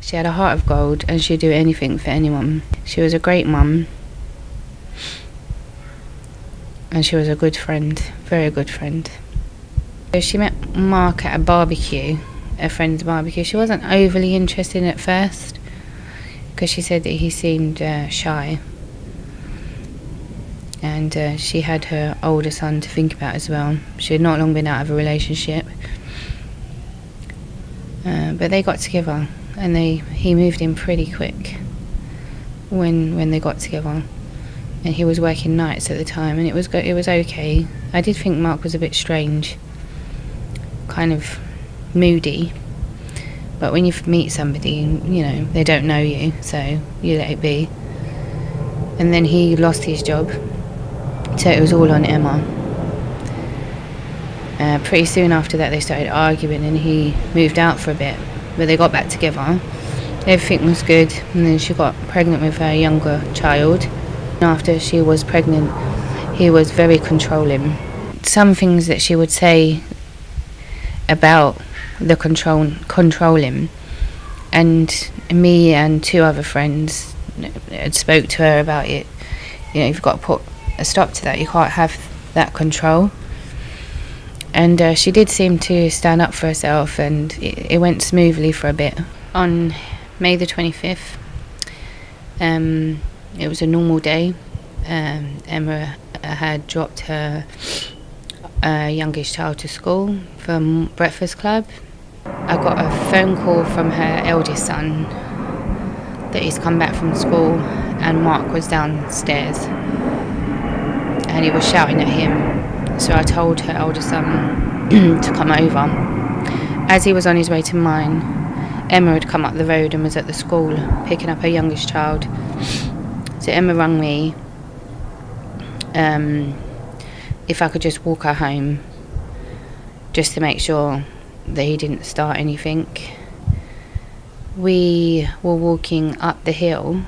She had a heart of gold and she'd do anything for anyone. She was a great mum. And she was a good friend, very good friend. So she met Mark at a barbecue, a friend's barbecue. She wasn't overly interested at first because she said that he seemed shy. And she had her older son to think about as well. She had not long been out of a relationship. But they got together and he moved in pretty quick when they got together. And he was working nights at the time, and it was okay. I did think Mark was a bit strange, kind of moody. But when you meet somebody, you know, they don't know you, so you let it be. And then he lost his job, so it was all on Emma. Pretty soon after that, they started arguing, and he moved out for a bit. But they got back together. Everything was good, and then she got pregnant with her younger child. After she was pregnant, he was very controlling. Some things that she would say about the controlling, and me and two other friends had spoke to her about it. You know, you've got to put a stop to that. You can't have that control. And she did seem to stand up for herself, and it went smoothly for a bit. On May the 25th, it was a normal day. Emma had dropped her youngest child to school from breakfast club. I got a phone call from her eldest son that he's come back from school and Mark was downstairs and he was shouting at him. So I told her eldest son to come over. As he was on his way to mine, Emma had come up the road and was at the school picking up her youngest child. So Emma rang me if I could just walk her home, just to make sure that he didn't start anything. We were walking up the hill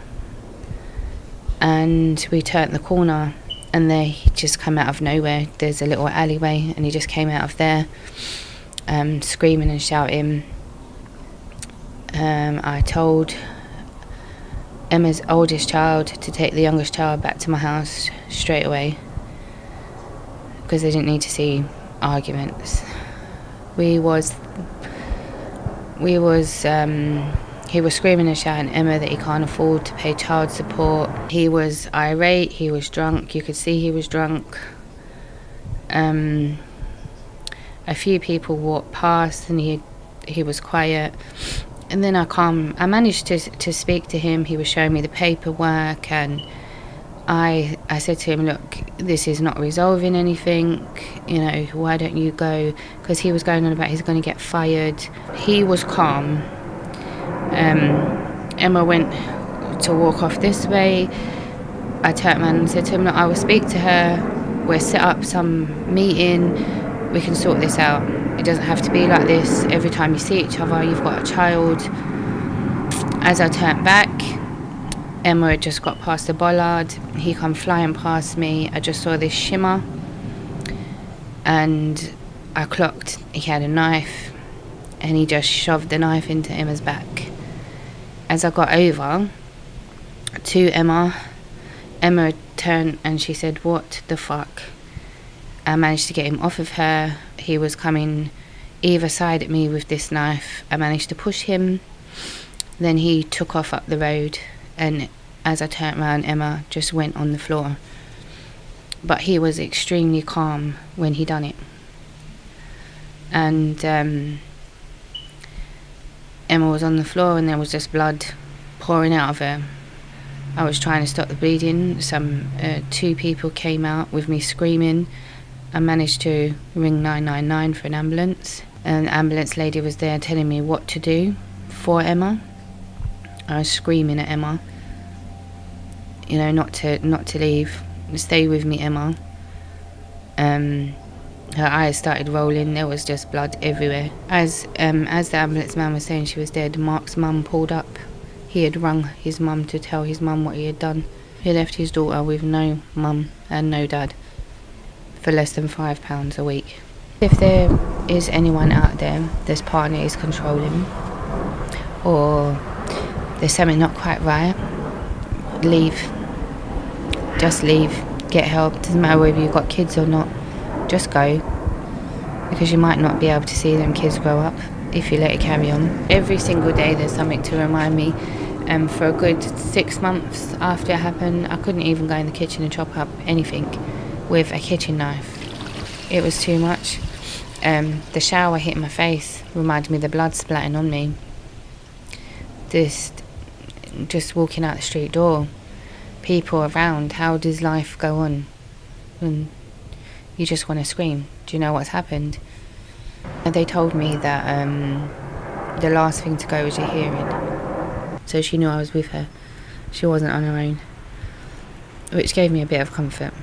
and we turned the corner and there he just came out of nowhere. There's a little alleyway and he just came out of there screaming and shouting. I told Emma's oldest child to take the youngest child back to my house straight away because they didn't need to see arguments. He was screaming and shouting at Emma that he can't afford to pay child support. He was irate, he was drunk, you could see he was drunk. A few people walked past and he was quiet. And then I managed to speak to him. He was showing me the paperwork and I said to him, look, this is not resolving anything, you know, why don't you go? Because he was going on about he's going to get fired. He was calm. Emma went to walk off this way. I turned around and said to him, look, I will speak to her. We'll set up some meeting. We can sort this out. It doesn't have to be like this. Every time you see each other, you've got a child. As I turned back, Emma had just got past the bollard. He come flying past me. I just saw this shimmer. And I clocked he had a knife. And he just shoved the knife into Emma's back. As I got over to Emma turned and she said, what the fuck? I managed to get him off of her. He was coming either side at me with this knife. I managed to push him. Then he took off up the road. And as I turned around, Emma just went on the floor. But he was extremely calm when he done it. And Emma was on the floor and there was just blood pouring out of her. I was trying to stop the bleeding. Two people came out with me screaming. I managed to ring 999 for an ambulance. An ambulance lady was there telling me what to do for Emma. I was screaming at Emma, you know, not to leave. Stay with me, Emma. Her eyes started rolling. There was just blood everywhere. As the ambulance man was saying she was dead, Mark's mum pulled up. He had rung his mum to tell his mum what he had done. He left his daughter with no mum and no dad for less than £5 a week. If there is anyone out there, this partner is controlling or there's something not quite right, leave. Just leave. Get help. Doesn't matter whether you've got kids or not. Just go. Because you might not be able to see them kids grow up if you let it carry on. Every single day there's something to remind me. For a good 6 months after it happened, I couldn't even go in the kitchen and chop up anything with a kitchen knife. It was too much. The shower hitting my face reminded me of the blood splatting on me. Just walking out the street door, people around, how does life go on? And you just want to scream. Do you know what's happened? And they told me that the last thing to go was your hearing. So she knew I was with her. She wasn't on her own, which gave me a bit of comfort.